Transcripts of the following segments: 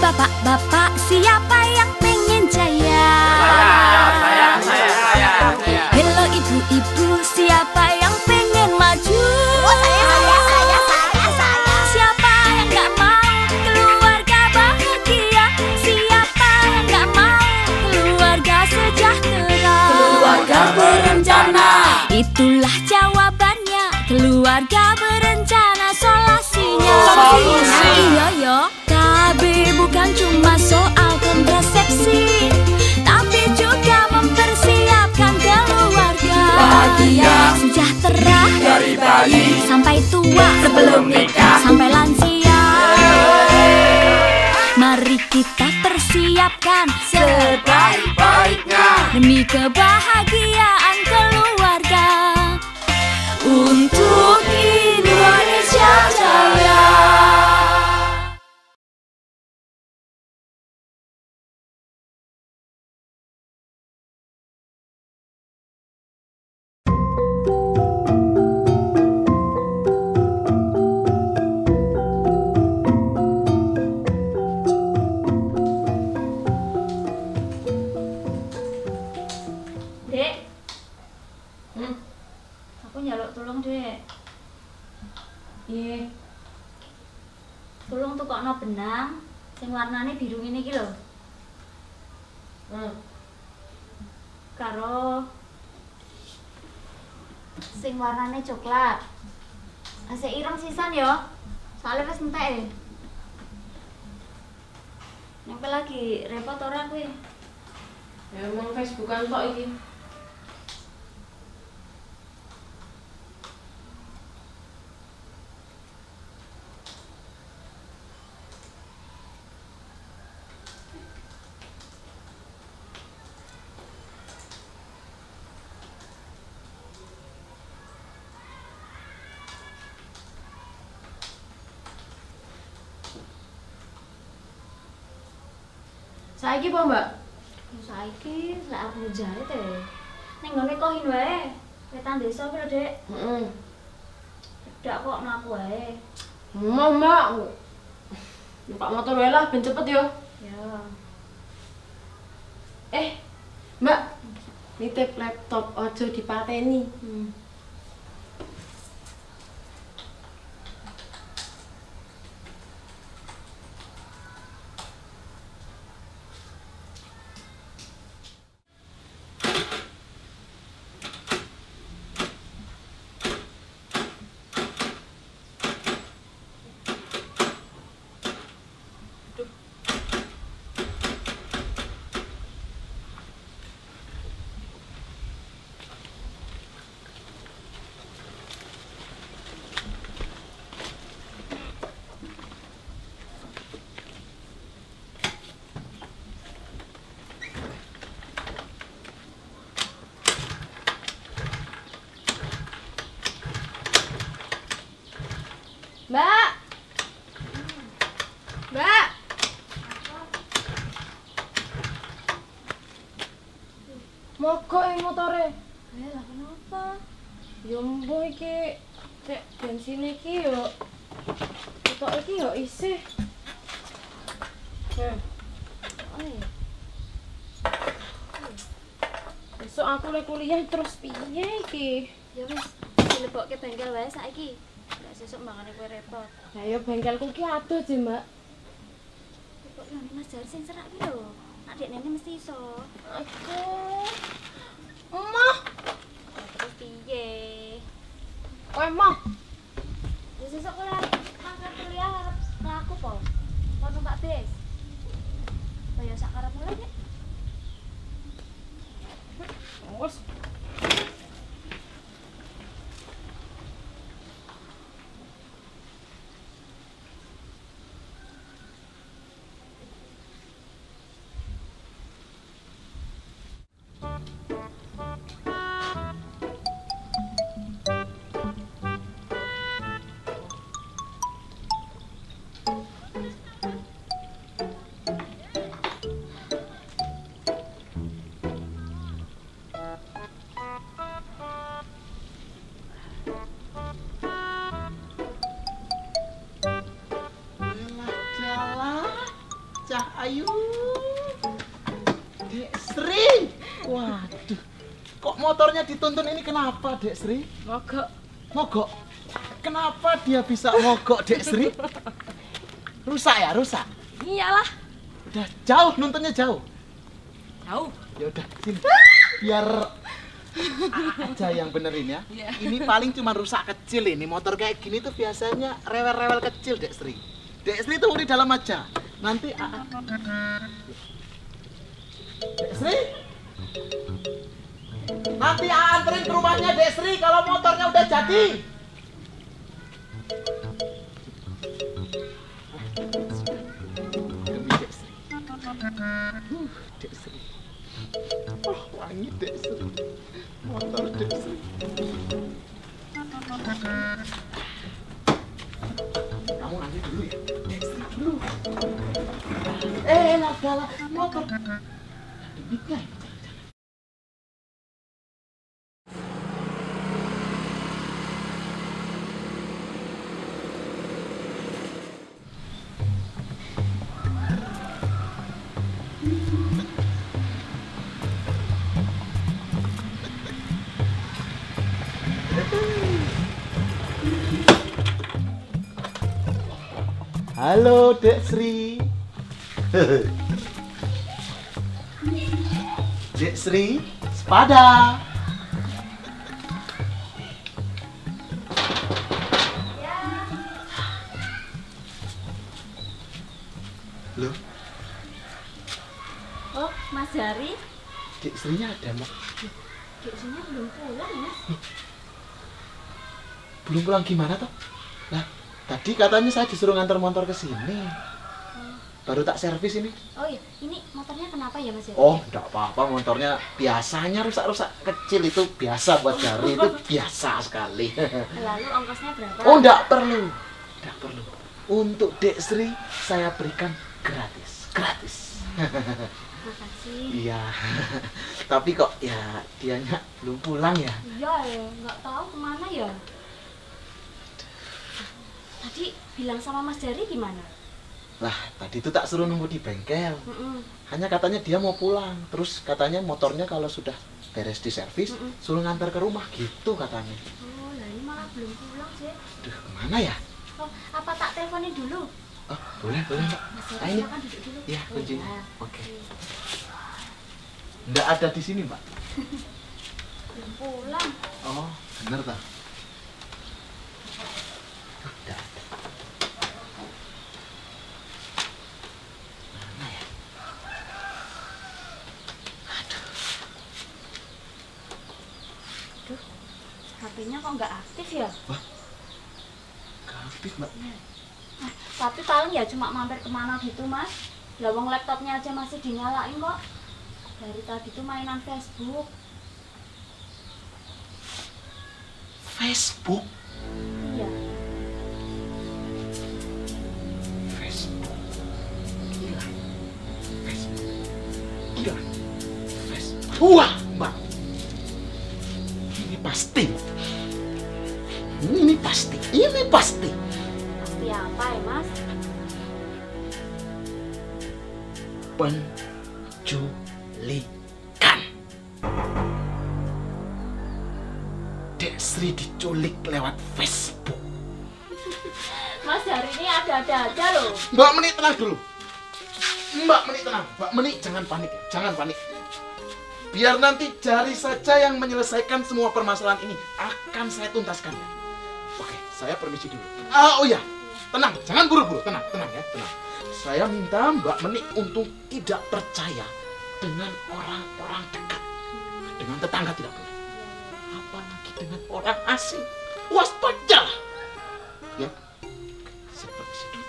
Bapak-bapak, siapa yang pengen jaya? Saya. Hello ibu-ibu, siapa yang pengen maju? Saya. Siapa yang gak mau keluarga bahagia? Siapa yang gak mau keluarga sejahtera? Keluarga berencana. Itulah jawabannya, keluarga berencana solusinya. Iya yo, KB bukan cuma soal kontrasepsi, tapi juga mempersiapkan keluarga Bahagia, sejahtera dari bayi sampai tua, sebelum nikah, sampai lansia. Mari kita persiapkan sebaik-baiknya demi kebahagiaan keluarga untuk Indonesia Jaya. Dek, aku nyaluk tolong dek. Iya. Tolong tukokno benang sing warnane biru ngene iki lho. Karo sing warnane coklat. Asik ireng sisan yo. Soale wis entek. Nyampe lagi repot ora kuwi? Ya emang Facebookan tok iki. Saiki apa, Mbak? Saiki lek aku jahit ning ngene kohin wae. Wetan desa pira, Dek? Heeh. Dak kok mlaku wae. Mau, Mbak. Numpak motor wae lah ben cepet yo. Ya. Mbak. Nitip laptop ojo dipateni. Mbak. Mbak. Mogok motore. Lah kenapa? Ya mbuh iki cek bensin iki yo. Ketok iki yo isih. Besok aku lek kuliah terus piye iki? Ya wis, dilebokke bengkel wae saiki. Nek sesuk mangane kowe repot. Lah yo bengkelku ki adoh, Je, Mbak. Kok yo Mas Jar sing serak ki lho. Nek dek nene mesti iso. Aduh. Emah, Terus piye? kowe mah. Ya sesuk kowe arep mangkat kuliah arep mlaku po. Apa numpak bis? Kaya sak karepmu lho, Nek. Wes. Waduh, kok motornya dituntun ini kenapa, Dek Sri? Mogok. Mogok? Kenapa dia bisa mogok, Dek Sri? Rusak ya, rusak? Iyalah. Udah jauh, nuntunnya jauh. Jauh. Ya udah, sini. Biar aja yang benerin ya. Iya. Ini paling cuma rusak kecil ini. Motor kayak gini tuh biasanya rewel-rewel kecil, Dek Sri. Dek Sri tunggu di dalam aja. Nanti Dek Sri. Nanti anterin ke rumahnya Dek Sri kalau motornya udah jadi. Demi Dek Sri. Dek Sri. Oh, wangi Dek Sri. Motor Dek Sri. Kamu nanti dulu ya. Dek Sri dulu. Adalah motor. Debitnya. Halo, Dek Sri. Dek Sri, sepada. Loh, Oh, Mas Jari, Dek Srinya ada, Mak. Dek Srinya belum pulang, Mas. Belum pulang gimana toh? Lah, tadi katanya saya disuruh ngantar motor ke sini. Baru tak servis ini. Oh iya, ini motornya kenapa ya, Mas Jari? Oh, enggak apa-apa, motornya biasanya rusak-rusak kecil itu biasa buat Jari, itu biasa sekali. Lalu ongkosnya berapa? Oh, enggak perlu. Enggak perlu. Untuk Dek Sri saya berikan gratis. Gratis. Makasih. Iya. Tapi kok ya dianya belum pulang ya? Iya ya, nggak tahu kemana ya. Tadi bilang sama Mas Jari gimana? Lah, tadi itu tak suruh nunggu di bengkel. Mm-mm. Hanya katanya dia mau pulang. Terus katanya motornya kalau sudah beres di servis, suruh ngantar ke rumah gitu katanya. Oh, lah ini malah belum pulang sih. Duh, kemana ya? Oh, apa tak teleponin dulu? Oh, boleh, boleh, Mbak. Mas Ah, Jari ini. silakan duduk dulu. Iya, kuncinya. iya. Oke. Nggak ada di sini, Mbak. Belum pulang. Oh, bener tak? Nggak ada. Mana ya? Aduh. Duh, HP-nya kok nggak aktif ya? Nggak aktif, Mbak. Ah, tapi paling ya cuma mampir kemana gitu, Mas. Lah wong laptopnya aja masih dinyalain kok. Dari tadi tuh mainan Facebook. Facebook? Iya. Facebook. Gila. Facebook. Gila. Facebook. Wah, Mbak. Ini pasti. Ini pasti. Ini pasti. Pasti apa ya, Mas? Penculikan. Dek Sri diculik lewat Facebook. Mas Jari ini ada-ada aja loh. Mbak Meni tenang dulu. Mbak Meni tenang. Mbak Meni jangan panik ya. Jangan panik. Biar nanti Jari saja yang menyelesaikan semua permasalahan ini. Akan saya tuntaskan ya. Oke, saya permisi dulu. Oh iya, tenang. Jangan buru-buru. Tenang, tenang ya. Tenang. Saya minta Mbak Meni untuk tidak percaya dengan orang-orang dekat. Dengan tetangga tidak boleh. Apalagi dengan orang asing. Waspadalah. Ya. Saya permisi dulu.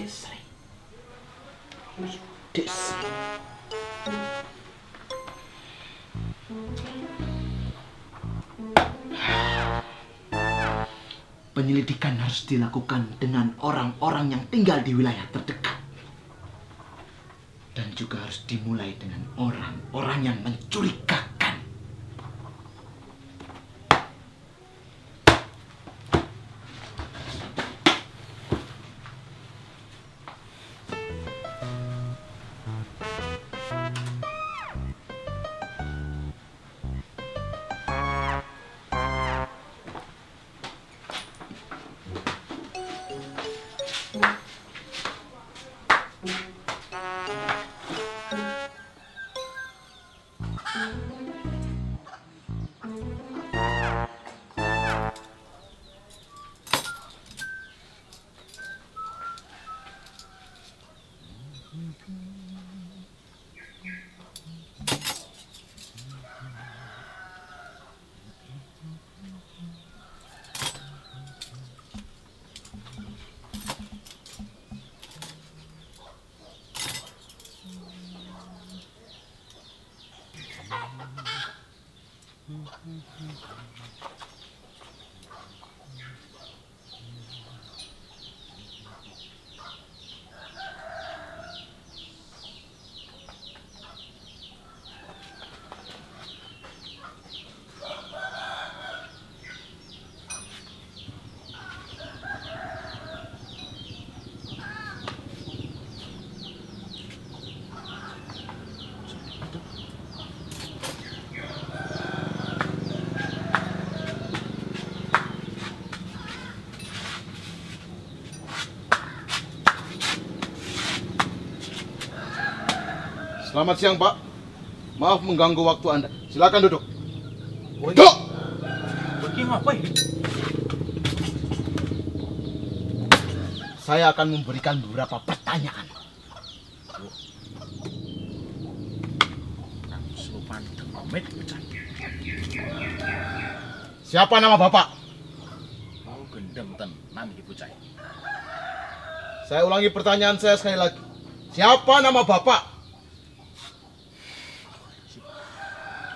Desri. Desri. Penyelidikan harus dilakukan dengan orang-orang yang tinggal di wilayah terdekat. Dan juga harus dimulai dengan orang-orang yang mencurigakan. Selamat siang, Pak. Maaf mengganggu waktu Anda. Silakan duduk. Duduk! Pergi ngapain? Saya akan memberikan beberapa pertanyaan. Kesurupan demit bocah. Siapa nama Bapak? Oh, gendem tenan iki bocah. Saya ulangi pertanyaan saya sekali lagi. Siapa nama Bapak?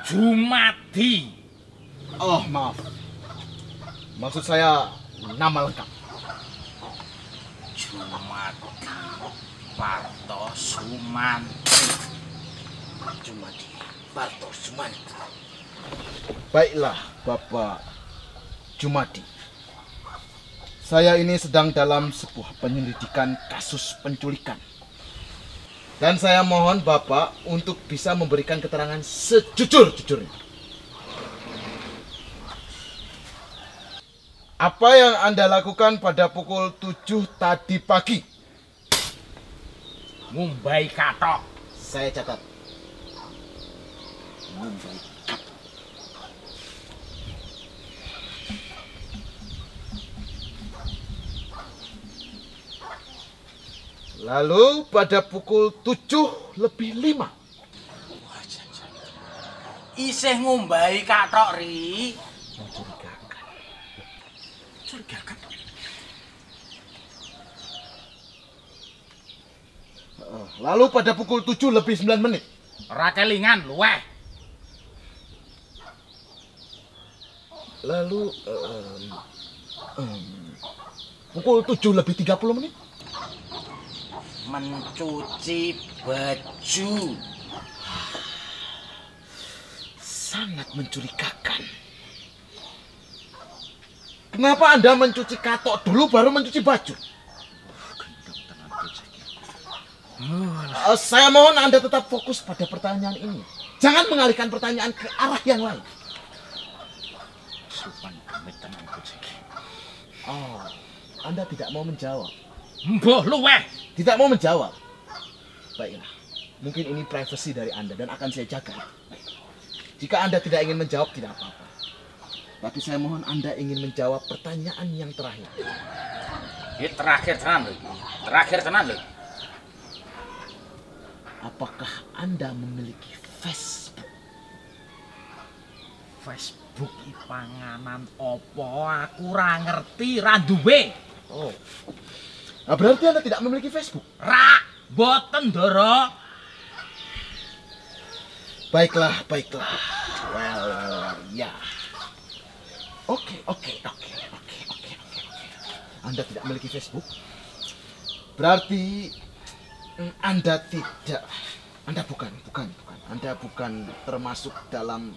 Jumadi. Oh, maaf. Maksud saya nama lengkap. Jumadi. Parto Sumantri. Jumadi Parto Sumantri. Baiklah, Bapak Jumadi. Saya ini sedang dalam sebuah penyelidikan kasus penculikan. Dan saya mohon Bapak untuk bisa memberikan keterangan sejujur-jujurnya. Apa yang Anda lakukan pada pukul 7 tadi pagi? Mumbai katok. Saya catat. Mumbai. Lalu pada pukul 7:05. Isih ngumbahi katok ri. Mencurigakan. Curigakan. Lalu pada pukul 7:09. Ora kelingan luweh. Lalu pukul 7:30. Mencuci baju. Sangat mencurigakan. Kenapa Anda mencuci katok dulu baru mencuci baju? Saya mohon Anda tetap fokus pada pertanyaan ini. Jangan mengalihkan pertanyaan ke arah yang lain. Supan demit tenan bocah. Oh, Anda tidak mau menjawab. Mbah luweh. Tidak mau menjawab. Baiklah, mungkin ini privasi dari Anda dan akan saya jaga. Jika Anda tidak ingin menjawab, tidak apa-apa. Tapi saya mohon Anda ingin menjawab pertanyaan yang terakhir. Ini terakhir tenan lho. Terakhir tenan lho. Apakah Anda memiliki Facebook? Facebook iki panganan opo aku ora ngerti, ra duwe. Oh, Nah, berarti Anda tidak memiliki Facebook? Boten, Doro. Baiklah. Well, ya. Oke. Anda tidak memiliki Facebook? Berarti Anda bukan. Anda bukan termasuk dalam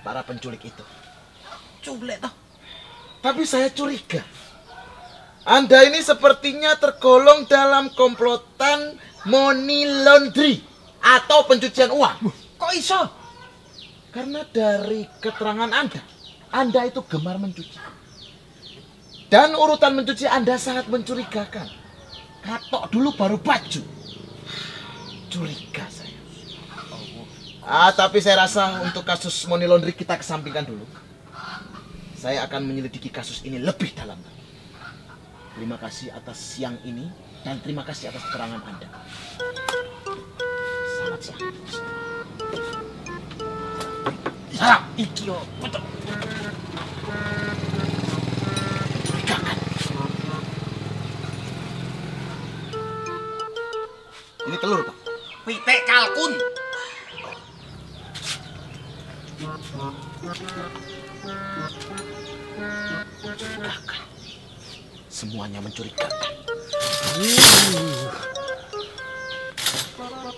para penculik itu. Culik toh. Tapi saya curiga. Anda ini sepertinya tergolong dalam komplotan money laundry atau pencucian uang. Kok iso? Karena dari keterangan Anda itu gemar mencuci. Dan urutan mencuci Anda sangat mencurigakan. Katok dulu baru baju. Curiga saya. Tapi saya rasa untuk kasus money laundry kita kesampingkan dulu. Saya akan menyelidiki kasus ini lebih dalam. Terima kasih atas siang ini dan terima kasih atas keterangan Anda. Selamat siang. Salam iki yo, betul. Mencurigakan. Ini telur, Pak. Pitik kalkun. Mencurigakan. Semuanya mencurigakan.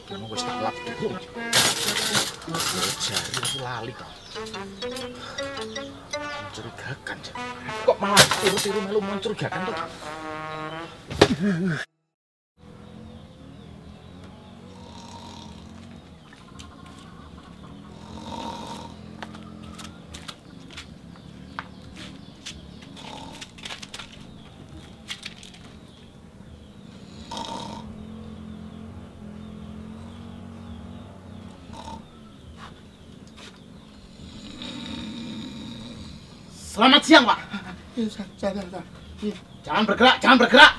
Kamu wis tak lap dulu. Jari aku lali kok. Mencurigakan. Kok malah tiru-tiru melu mencurigakan tuh? Selamat siang, Pak. Jangan bergerak.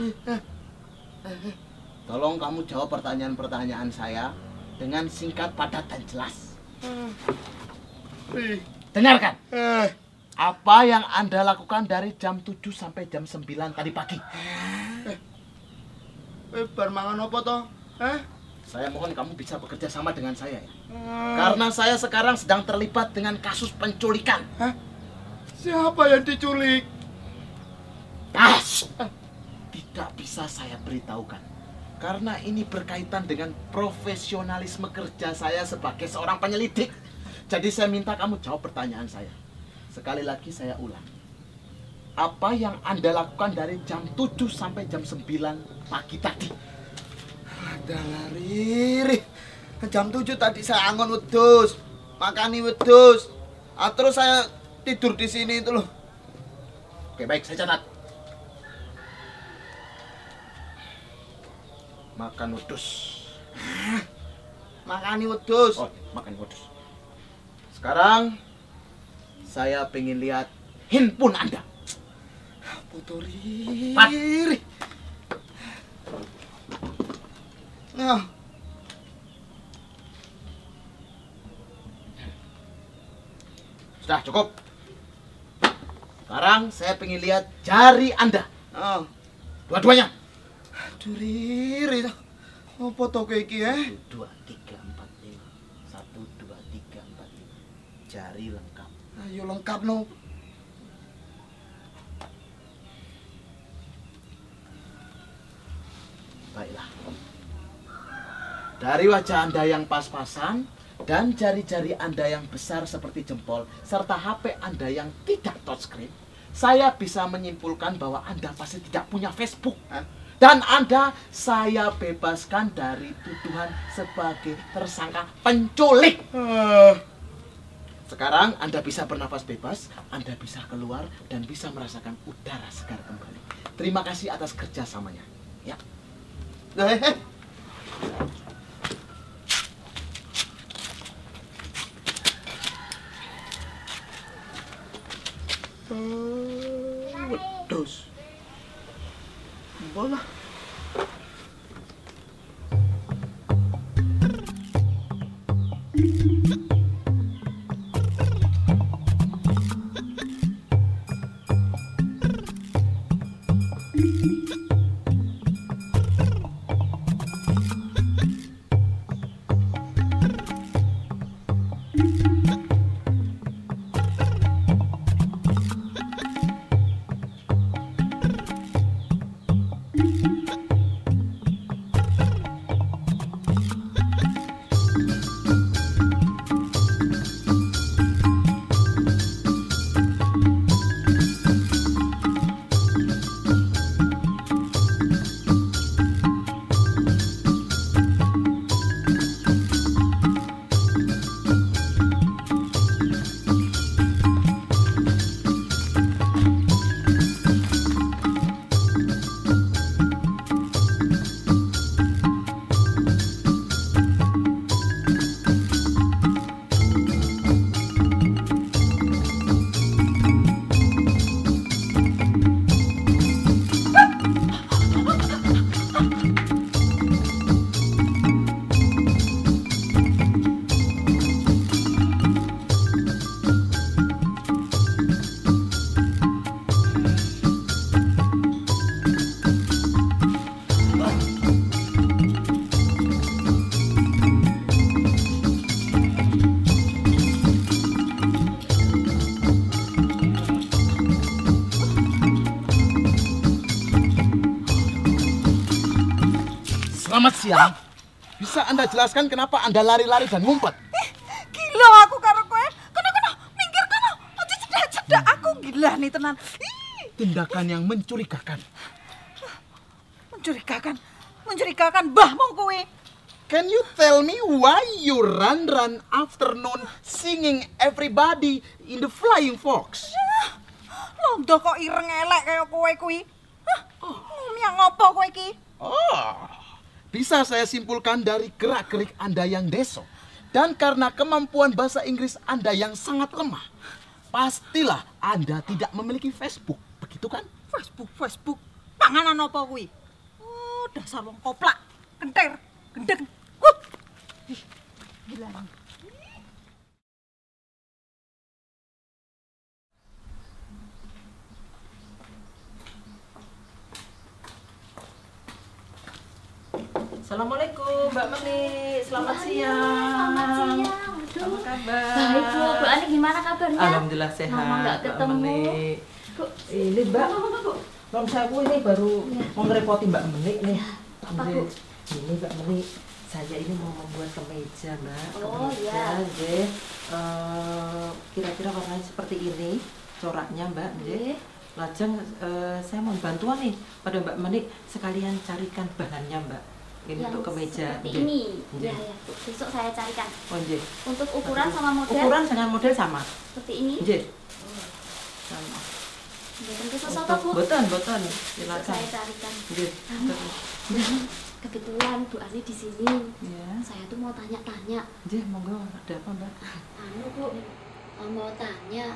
Tolong kamu jawab pertanyaan-pertanyaan saya dengan singkat, padat, dan jelas. Dengarkan. Apa yang Anda lakukan dari jam 7 sampai jam 9 tadi pagi? Bar mangan apa toh? Saya mohon kamu bisa bekerja sama dengan saya ya. Karena saya sekarang sedang terlibat dengan kasus penculikan. Siapa yang diculik? Tidak bisa saya beritahukan. Karena ini berkaitan dengan profesionalisme kerja saya sebagai seorang penyelidik. Jadi saya minta kamu jawab pertanyaan saya. Sekali lagi saya ulang. Apa yang Anda lakukan dari jam 7 sampai jam 9 pagi tadi? Adalah Riri. Jam 7 tadi saya angon wedhus. Makani wedhus. Terus saya tidur di sini itu loh. Oke, baik, saya catat. Makan wedhus. Makani wedhus. Oh, makan wedhus. Sekarang saya pengen lihat handphone Anda. Foto Pat. Riri. Nah, sudah cukup. Sekarang saya pengen lihat jari Anda. Dua-duanya. aduh Riri. Apa to iki 1, 2, 3, 4, 5. 1, 2, 3, 4, 5. Jari lengkap. Ayo lengkap no. Baiklah. Dari wajah Anda yang pas-pasan dan jari-jari Anda yang besar seperti jempol serta HP Anda yang tidak touchscreen, saya bisa menyimpulkan bahwa Anda pasti tidak punya Facebook. Dan Anda saya bebaskan dari tuduhan sebagai tersangka penculik. Sekarang Anda bisa bernafas bebas, Anda bisa keluar dan bisa merasakan udara segar kembali. Terima kasih atas kerjasamanya. Ya. Wedhus. Bola. Selamat siang. Bisa Anda jelaskan kenapa Anda lari-lari dan ngumpet? Gila aku karo kowe. Kono minggir kono. Aja cedak-cedak aku gila nih tenan. Tindakan yang mencurigakan. Mencurigakan bah mong kowe. Can you tell me why you run afternoon singing everybody in the Flying Fox? Londo kok ireng elek kaya kowe kuwi. Hah? Ngomong ngopo kowe iki? Oh, bisa saya simpulkan dari gerak-gerik Anda yang deso. Dan karena kemampuan bahasa Inggris Anda yang sangat lemah, pastilah Anda tidak memiliki Facebook, begitu kan? Facebook. Panganan apa kuwi? Oh, dasar wong koplak, kentir, gendeng. Wup. Ih, gila. Assalamualaikum Mbak Meni, selamat siang. Selamat siang. Apa kabar? Baik Bu, Bu Ani gimana kabarnya? Alhamdulillah sehat. Lama nggak Mbak ketemu. Meni. Bu, Ini Mbak, non saya ini baru mau ngerepoti Mbak Meni nih. Apa, Bu? Ini Mbak Meni, saya ini mau membuat kemeja Mbak. Oh, Kemeja, iya. nggih. Kira-kira warnanya seperti ini, coraknya Mbak, nggih. Lajeng saya mau bantuan nih pada Mbak Meni sekalian carikan bahannya Mbak. Ini yang untuk kemeja. seperti nggih. ini. Nggih. Ya, Bu. Besok saya carikan. Oh nggih. Untuk ukuran sama model Ukuran dengan model sama. seperti ini. Nggih. Sama. Tentu sesuatu Bu. Boten. Besok Silakan. saya carikan. Nggih. Kebetulan Bu Ani di sini. Ya. Saya tuh mau tanya-tanya. Nggih, monggo ada apa, Mbak? Anu Bu, mau tanya,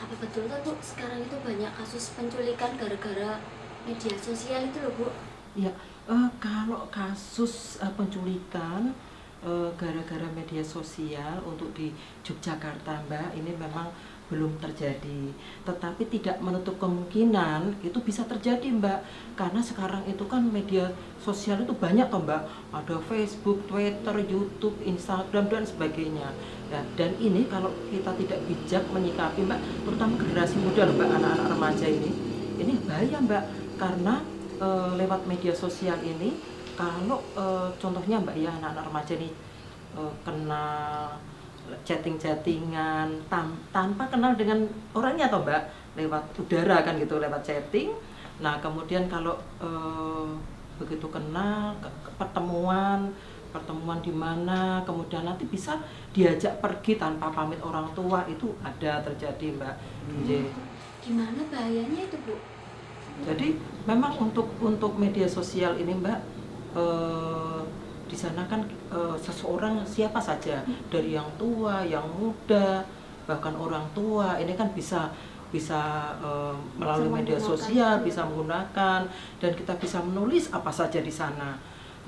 apa betul tuh Bu sekarang itu banyak kasus penculikan gara-gara media sosial itu loh Bu? Iya, kalau kasus penculikan gara-gara media sosial untuk di Yogyakarta, Mbak, ini memang belum terjadi. Tetapi tidak menutup kemungkinan itu bisa terjadi, Mbak. Karena sekarang itu kan media sosial itu banyak toh, Mbak. Ada Facebook, Twitter, YouTube, Instagram dan sebagainya. Nah, dan ini kalau kita tidak bijak menyikapi, Mbak, terutama generasi muda, Mbak, anak-anak remaja ini bahaya, Mbak. Karena lewat media sosial ini, kalau contohnya, Mbak, ya anak-anak remaja ini kenal chatting-chattingan tanpa kenal dengan orangnya toh Mbak, lewat udara kan gitu, lewat chatting. Nah kemudian kalau begitu kenal pertemuan di mana, kemudian nanti bisa diajak pergi tanpa pamit orang tua, itu ada terjadi Mbak. Gimana bahayanya itu Bu? Jadi memang untuk media sosial ini Mbak, di sana kan seseorang siapa saja, dari yang tua, yang muda, bahkan orang tua ini kan bisa melalui media sosial, bisa menggunakan, dan kita bisa menulis apa saja di sana.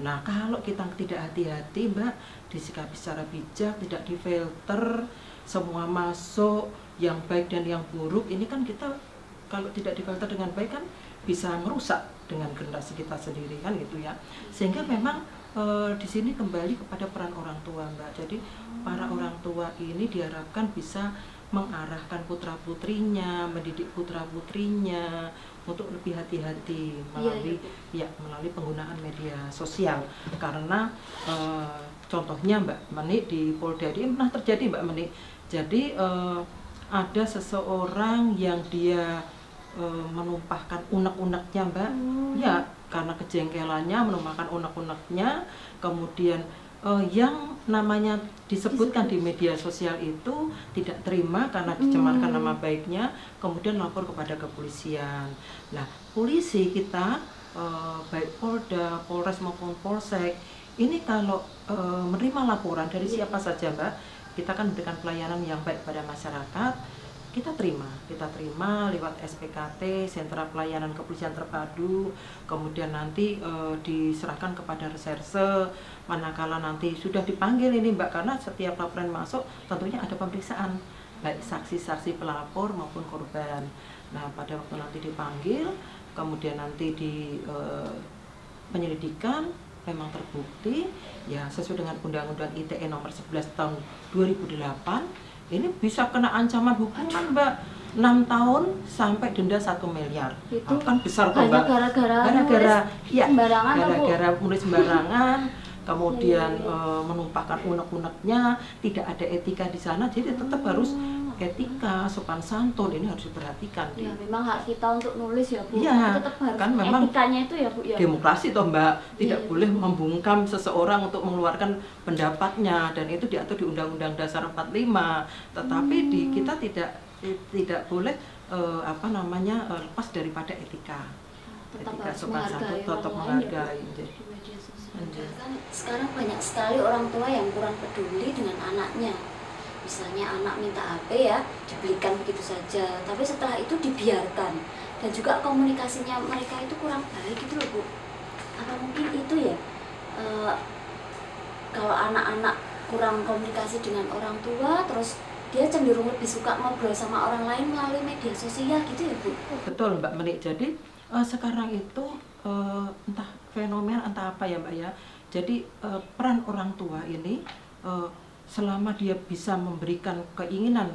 Nah kalau kita tidak hati-hati Mbak, disikapi secara bijak, tidak difilter, semua masuk, yang baik dan yang buruk, ini kan kita kalau tidak difilter dengan baik kan bisa merusak dengan generasi kita sendiri kan gitu ya. Sehingga memang di sini kembali kepada peran orang tua Mbak. Jadi para orang tua ini diharapkan bisa mengarahkan putra-putrinya, mendidik putra-putrinya untuk lebih hati-hati melalui penggunaan media sosial. Karena contohnya Mbak Meni di Polda ini pernah terjadi Mbak Meni. Jadi ada seseorang yang dia menumpahkan unek-uneknya Mbak, ya karena kejengkelannya menumpahkan unek-uneknya, kemudian yang namanya disebutkan di media sosial itu tidak terima karena dicemarkan nama baiknya, kemudian lapor kepada kepolisian. Nah polisi kita baik Polda, Polres maupun Polsek ini kalau menerima laporan dari siapa saja Mbak, kita kan memberikan pelayanan yang baik pada masyarakat. Kita terima lewat SPKT, Sentra Pelayanan Kepolisian Terpadu, kemudian nanti diserahkan kepada reserse, manakala nanti sudah dipanggil ini Mbak, karena setiap laporan masuk tentunya ada pemeriksaan, baik saksi-saksi pelapor maupun korban. Nah pada waktu nanti dipanggil, kemudian nanti di penyelidikan, memang terbukti, ya sesuai dengan Undang-Undang ITE nomor 11 tahun 2008, ini bisa kena ancaman hukuman Mbak 6 tahun sampai denda 1 miliar. Itu Kan besar kok, hanya Mbak. gara-gara Ya, sembarangan, Bu. gara-gara nulis sembarangan, kemudian Iya. menumpahkan unek-uneknya, tidak ada etika di sana, jadi tetap harus etika, sopan santun ini harus diperhatikan. Ya memang hak kita untuk nulis ya Bu. Iya, Tetap harus kan memang etikanya itu ya Bu ya. Demokrasi toh Mbak, tidak Iya. boleh membungkam seseorang untuk mengeluarkan pendapatnya, dan itu diatur di Undang-Undang Dasar 45. Tetapi kita tidak boleh lepas daripada etika. Tetap Etika harus sopan santun, menghargai tetap orang lain ya, menghargai. Bu, di media sosial. Iya. Kan sekarang banyak sekali orang tua yang kurang peduli dengan anaknya. Misalnya anak minta HP ya, dibelikan begitu saja, tapi setelah itu dibiarkan. Dan juga komunikasinya mereka itu kurang baik gitu loh Bu. Apa mungkin itu ya, kalau anak-anak kurang komunikasi dengan orang tua, terus dia cenderung lebih suka ngobrol sama orang lain melalui media sosial gitu ya Bu? Betul Mbak Menik, jadi sekarang itu entah fenomena entah apa ya Mbak ya, jadi peran orang tua ini selama dia bisa memberikan keinginan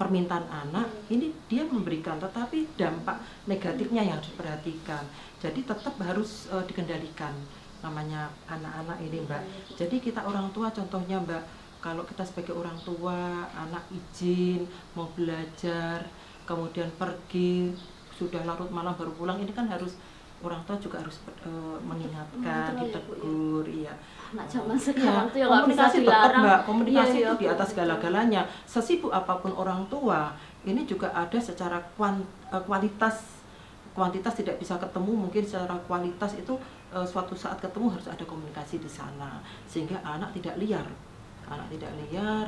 permintaan anak, ini dia memberikan, tetapi dampak negatifnya yang harus diperhatikan. Jadi tetap harus dikendalikan namanya anak-anak ini Mbak. Jadi kita orang tua contohnya Mbak, kalau kita sebagai orang tua, anak izin mau belajar, kemudian pergi, sudah larut malam baru pulang, ini kan harus orang tua juga harus mengingatkan, ditegur, iya. Anak zaman sekarang tuh ya nggak bisa Komunikasi tetap dilarang. Mbak, komunikasi Iya, itu iya, di atas betul. segala-galanya. Sesibuk apapun orang tua, ini juga ada secara kuantitas tidak bisa ketemu, mungkin secara kualitas itu suatu saat ketemu harus ada komunikasi di sana, sehingga anak tidak liar.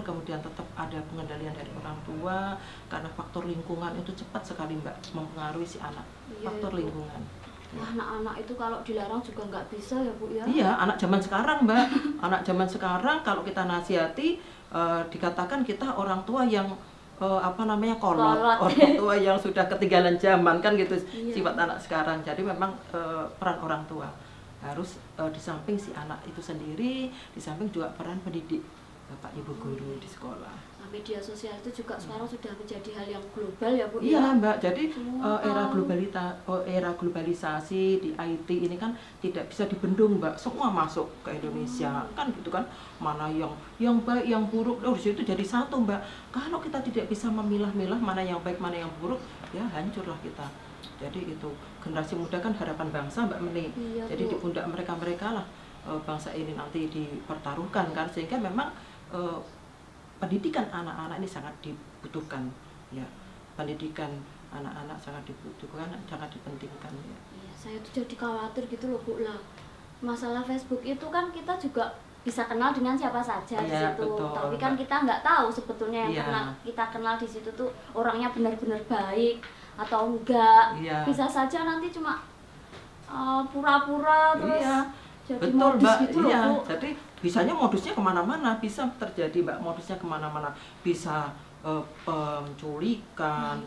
Kemudian tetap ada pengendalian dari orang tua, karena faktor lingkungan itu cepat sekali Mbak mempengaruhi si anak. Iya, Faktor Bu. lingkungan. Wah, anak-anak itu kalau dilarang juga nggak bisa ya Bu ya? Iya, anak zaman sekarang Mbak. Anak zaman sekarang kalau kita nasihati, dikatakan kita orang tua yang kolot, orang tua yang sudah ketinggalan zaman, kan gitu. Iya. Sifat anak sekarang. Jadi memang peran orang tua harus di samping si anak itu sendiri, di samping juga peran pendidik, Bapak Ibu guru di sekolah. Media sosial itu juga sekarang sudah menjadi hal yang global ya Bu? Iya ya? Mbak, jadi Semua era globalisasi di IT ini kan tidak bisa dibendung Mbak, semua masuk ke Indonesia, kan gitu kan, mana yang baik, yang buruk, di situ jadi satu Mbak. Kalau kita tidak bisa memilah-milah mana yang baik, mana yang buruk, ya hancurlah kita. Jadi itu, generasi muda kan harapan bangsa Mbak Meni, Iya, jadi Bu. di pundak mereka lah bangsa ini nanti dipertaruhkan kan, sehingga memang pendidikan anak-anak ini sangat dibutuhkan ya, pendidikan anak-anak sangat dibutuhkan, sangat dipentingkan ya. Iya, saya tuh jadi khawatir gitu loh Bu lah. Masalah Facebook itu kan kita juga bisa kenal dengan siapa saja di Iya, situ. betul, Tapi kan Mbak. kita nggak tahu sebetulnya yang Iya. kita kenal di situ tuh orangnya benar-benar baik atau enggak. Iya. Bisa saja nanti cuma pura-pura terus Iya, jadi betul modus Mbak, gitu loh iya. Bu. Jadi bisanya modusnya kemana-mana, bisa terjadi Mbak, modusnya kemana-mana, bisa penculikan,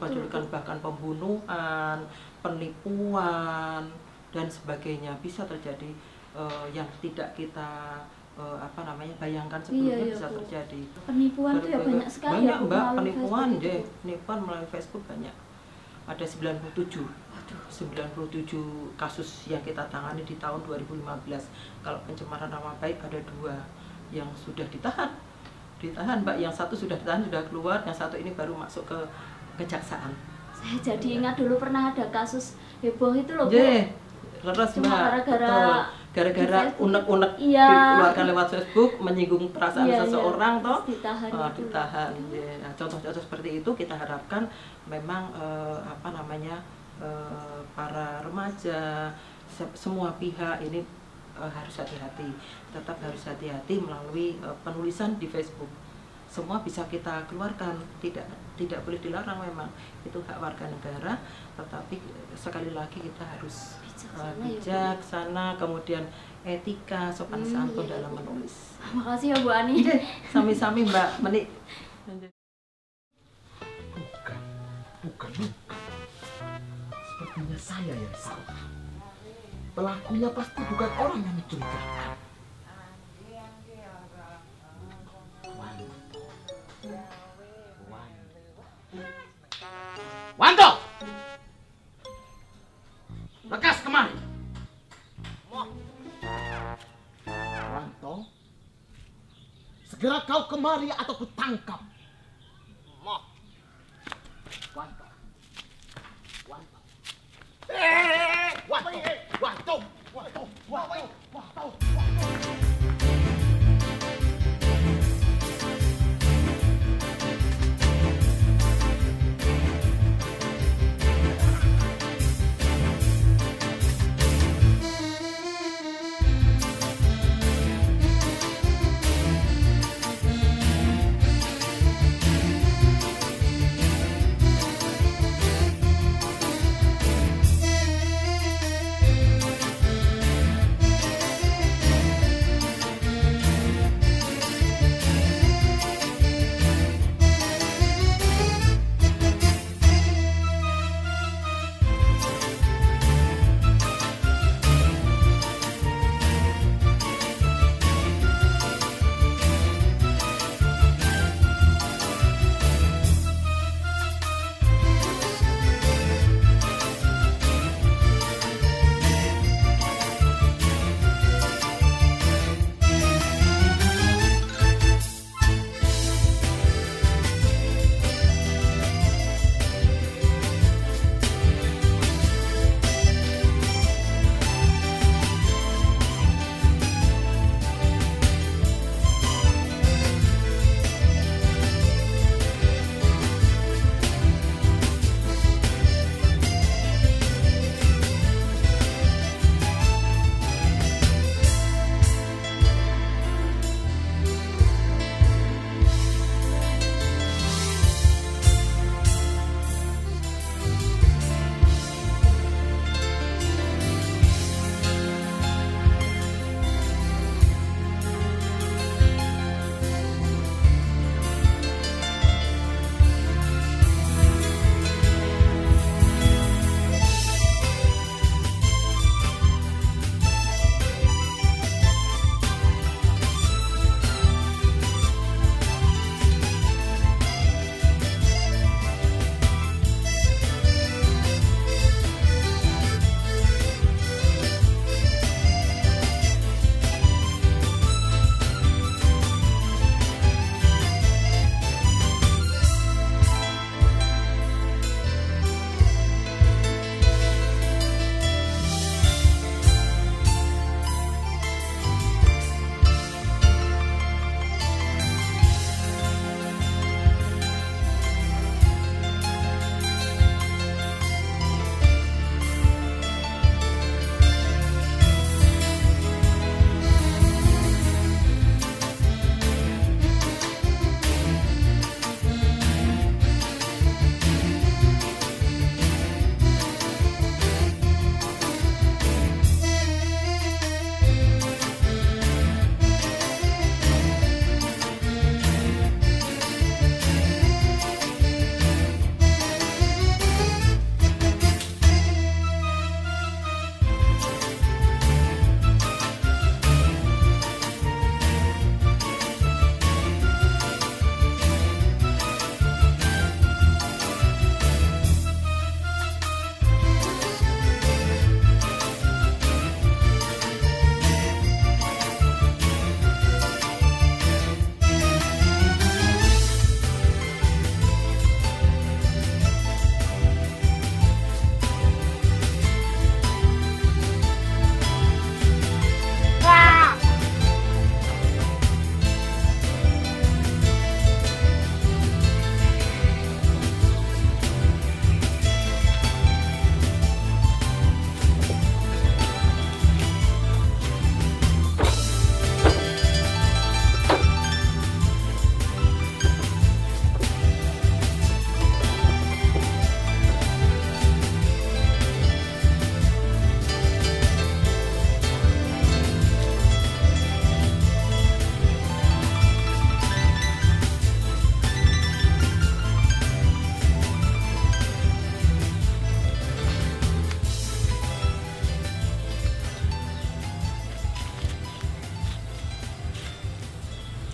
bahkan pembunuhan, penipuan dan sebagainya, bisa terjadi yang tidak kita bayangkan sebelumnya, Iya, bisa Bu. terjadi. Penipuan tuh ya banyak sekali Banyak ya Bu, Mbak, melalui penipuan Facebook deh, itu. penipuan melalui Facebook banyak. Ada 97 kasus yang kita tangani di tahun 2015. Kalau pencemaran nama baik ada 2 yang sudah ditahan Mbak, yang satu sudah ditahan, sudah keluar, yang satu ini baru masuk ke kejaksaan. Saya jadi ingat dulu pernah ada kasus heboh itu loh Bu. Leres Cuma Mbak, gara-gara gara-gara di Facebook. unek-unek Iya. dikeluarkan lewat Facebook, menyinggung perasaan Iya, seseorang iya. toh. Terus ditahan itu. Ditahan. Ya. Nah, contoh-contoh seperti itu kita harapkan memang para remaja, semua pihak ini harus hati-hati, tetap harus hati-hati melalui penulisan di Facebook. Semua bisa kita keluarkan, tidak boleh dilarang, memang itu hak warga negara, tetapi sekali lagi kita harus bijaksana, kemudian etika, sopan santun dalam menulis. Makasih ya Bu Ani. Sami-sami Mbak Meni. Bukan. Sepertinya saya yang salah. Pelakunya pasti bukan orang yang mencurigakan. Wanto! Lekas kemari. Wanto, segera kau kemari atau kutangkap. Wanto. Wanto. Wanto. Wanto. Wanto.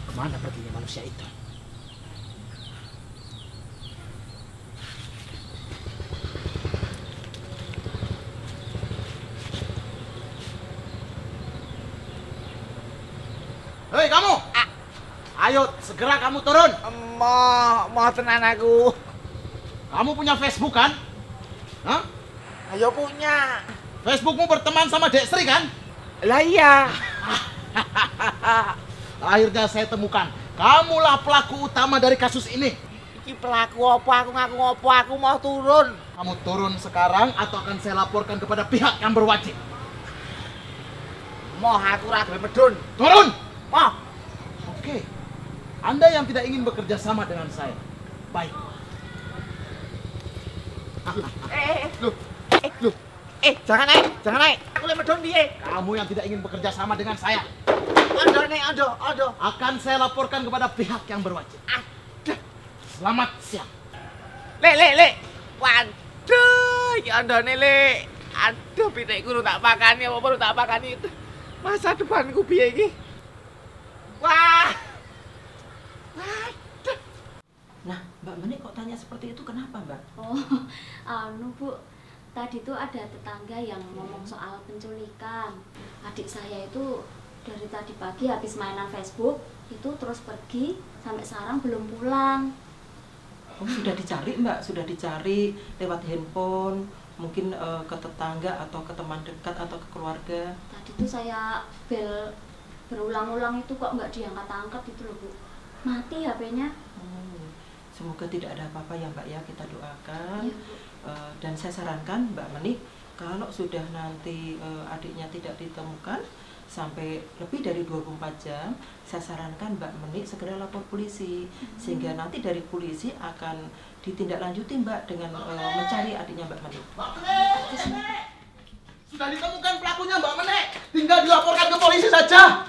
Kemana perginya manusia itu? Hei kamu! Ayo segera kamu turun. Mau tenan aku. Kamu punya Facebook kan? Hah? Ayo punya. Facebookmu berteman sama Dek Sri kan? Lah iya. Akhirnya saya temukan. Kamulah pelaku utama dari kasus ini. Iki pelaku apa? Aku ngaku ngopo? Aku mau turun. Kamu turun sekarang atau akan saya laporkan kepada pihak yang berwajib. Mau aku ra duwe medun. Turun! Mau. Oke. Anda yang tidak ingin bekerja sama dengan saya. Baik. Loh. Jangan naik. Aku le medun piye? Kamu yang tidak ingin bekerja sama dengan saya. Ondo. Akan saya laporkan kepada pihak yang berwajib. Selamat siang. Le. Waduh, ya ondone le. Aduh, pitik guru tak pakani apa perlu tak pakani itu. Masa depanku piye iki? Wah. Waduh. Nah, Mbak Menik kok tanya seperti itu kenapa, Mbak? Oh, Bu. Tadi tuh ada tetangga yang ngomong soal penculikan. Adik saya itu dari tadi pagi habis mainan Facebook, itu terus pergi, sampai sekarang belum pulang. Oh, sudah dicari, Mbak? Sudah dicari lewat handphone, mungkin ke tetangga atau ke teman dekat atau ke keluarga? Tadi tuh saya bel berulang-ulang itu kok nggak diangkat-angkat itu loh, Bu. Mati HP-nya. Semoga tidak ada apa-apa ya, Mbak ya, kita doakan. Iya, Bu. Dan saya sarankan Mbak Menik, kalau sudah nanti adiknya tidak ditemukan sampai lebih dari 24 jam, saya sarankan Mbak Menik segera lapor polisi, sehingga nanti dari polisi akan ditindaklanjuti Mbak dengan mencari adiknya Mbak Menik. Mbak Menik! Sudah ditemukan pelakunya Mbak Menik. Tinggal dilaporkan ke polisi saja.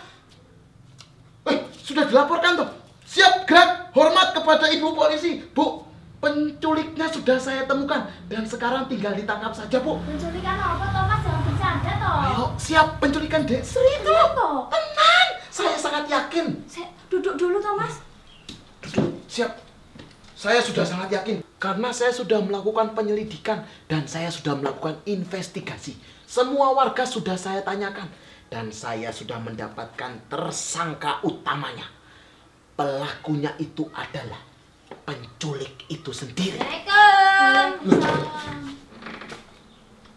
Sudah dilaporkan tuh. Siap gerak, hormat kepada ibu polisi. Bu, penculiknya sudah saya temukan dan sekarang tinggal ditangkap saja, Bu. Penculikan apa, Thomas? Jangan bercanda, toh. Ayo, siap penculikan Dek Sri itu. Kenapa? Tenang, saya sangat yakin. Duduk dulu, Thomas. Siap. Saya sudah sangat yakin karena saya sudah melakukan penyelidikan dan saya sudah melakukan investigasi. Semua warga sudah saya tanyakan dan saya sudah mendapatkan tersangka utamanya. Pelakunya itu adalah penculik itu sendiri. Assalamualaikum.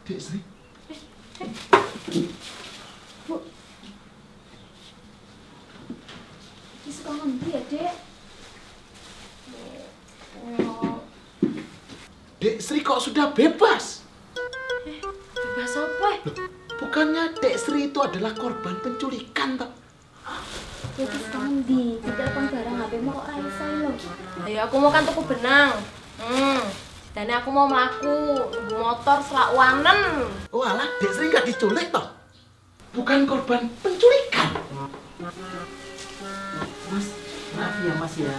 Dek Sri. Bu. Ini suka ngendi ya, Dek? Dek Sri kok sudah bebas? Bebas apa? Loh, bukannya Dek Sri itu adalah korban penculikan, toh? Itu suka ngendi? Ditelepon barang HP-mu kok ra iso lho. Ayo aku mau kan tuku benang. Dan aku mau melaku nunggu motor selak wanen. Walah, Dek Sri nggak diculik, toh? Bukan korban penculikan. Mas, maaf ya Mas ya.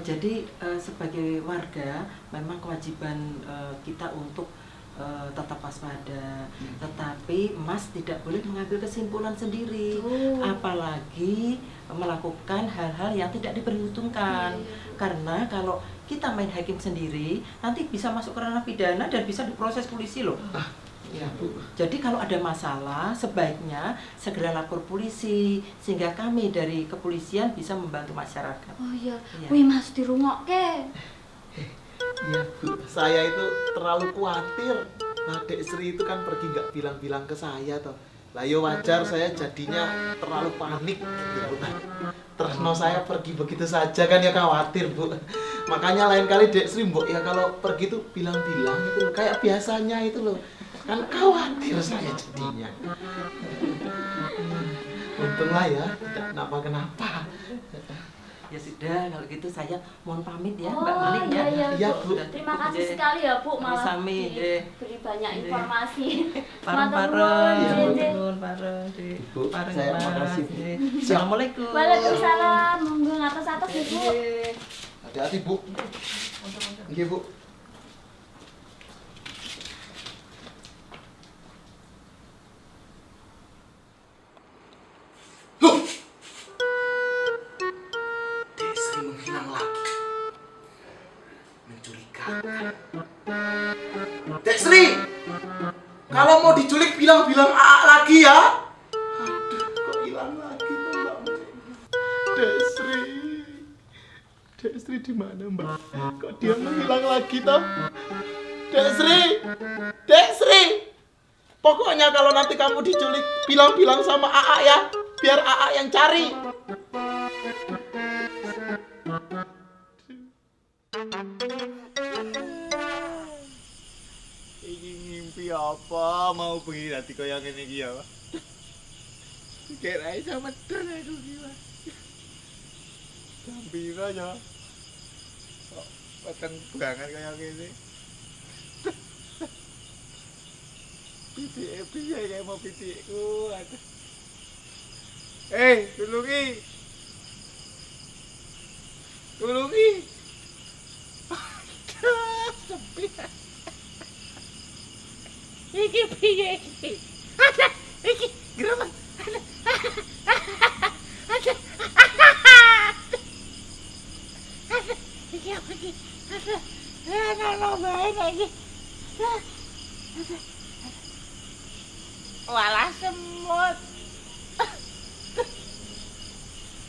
Jadi sebagai warga memang kewajiban kita untuk tetap waspada. Tetapi Mas tidak boleh mengambil kesimpulan sendiri, apalagi melakukan hal-hal yang tidak diperhitungkan. Karena kalau kita main hakim sendiri, nanti bisa masuk ke ranah pidana dan bisa diproses polisi loh. Ya, Bu. Jadi kalau ada masalah sebaiknya segera lapor polisi sehingga kami dari kepolisian bisa membantu masyarakat. Oh iya. Iya. Wih, Mas dirungokke. Iya, Bu. Saya itu terlalu khawatir. Nah, Dek Sri itu kan pergi nggak bilang-bilang ke saya, toh. Lah ya wajar saya jadinya terlalu panik gitu. Terus mau saya pergi begitu saja kan ya khawatir, Bu. Makanya lain kali Dek Sri mbok ya kalau pergi tuh bilang-bilang itu loh, kayak biasanya itu loh. Kan khawatir saya jadinya. Untunglah ya, tidak kenapa-kenapa. Ya sudah, kalau gitu saya mohon pamit ya, Oh, Mbak Menik ya. iya, Iya, Bu. Bu. Terima kasih sekali ya, Bu, malah Sami, diberi banyak informasi. Pareng-pareng, Matur nuwun, Dek. pareng, Dek. Bu, Pareng, saya Mas. makasih. Dek. Assalamualaikum. Waalaikumsalam. Monggo ngatos-atos, Ibu. Hati-hati, Bu. Nggih, Bu. Loh! Dek Sri menghilang lagi. Mencurigakan. Dek Sri! Kalau mau diculik bilang-bilang lagi ya. Aduh, kok hilang lagi tuh Mbak Menik? Sri di mana, Mbak? Kok dia menghilang lagi toh? Dek Sri. Pokoknya kalau nanti kamu diculik, bilang-bilang sama AA ya, biar AA yang cari. Iki ngimpi apa mau bengi dadi kaya ngene iki ya. Kira iso medun aku iki. Gambira ya. Kok peteng banget kaya ngene. Pitik piye kayak mau pitikku. Tulungi. Aduh, sepi. Iki piye iki? Iki geroman. Iki apa iki? Nalo bae iki. Walah semut.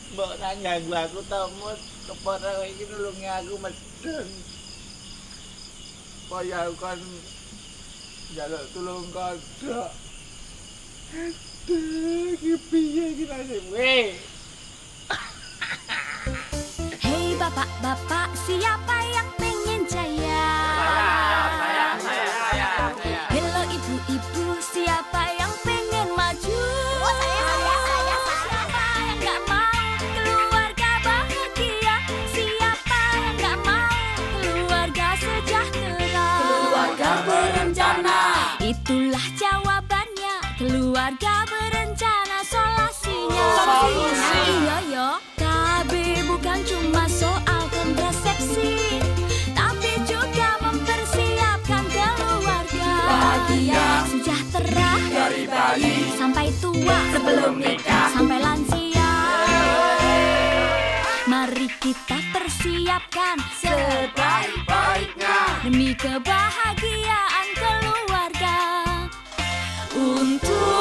Mbok nang aku temut kepara kowe iki nulungi aku medun. Kaya kon njaluk tulung kodhok. Aduh, iki piye iki nasibku? Hei bapak-bapak, siapa yang pengen jaya? Saya. Hello ibu-ibu, siapa yang pengen maju? Siapa yang gak mau keluarga bahagia? Siapa yang gak mau keluarga sejahtera? Keluarga berencana. Itulah jawabannya, keluarga berencana solasinya. Iya yo, KB bukan cuma soal kontrasepsi, tapi juga mempersiapkan keluarga Bahagia. sejahtera Dari bayi sampai tua, sebelum nikah. sampai lansia. Mari kita persiapkan Sebaik-baiknya. demi kebahagiaan keluarga. Untuk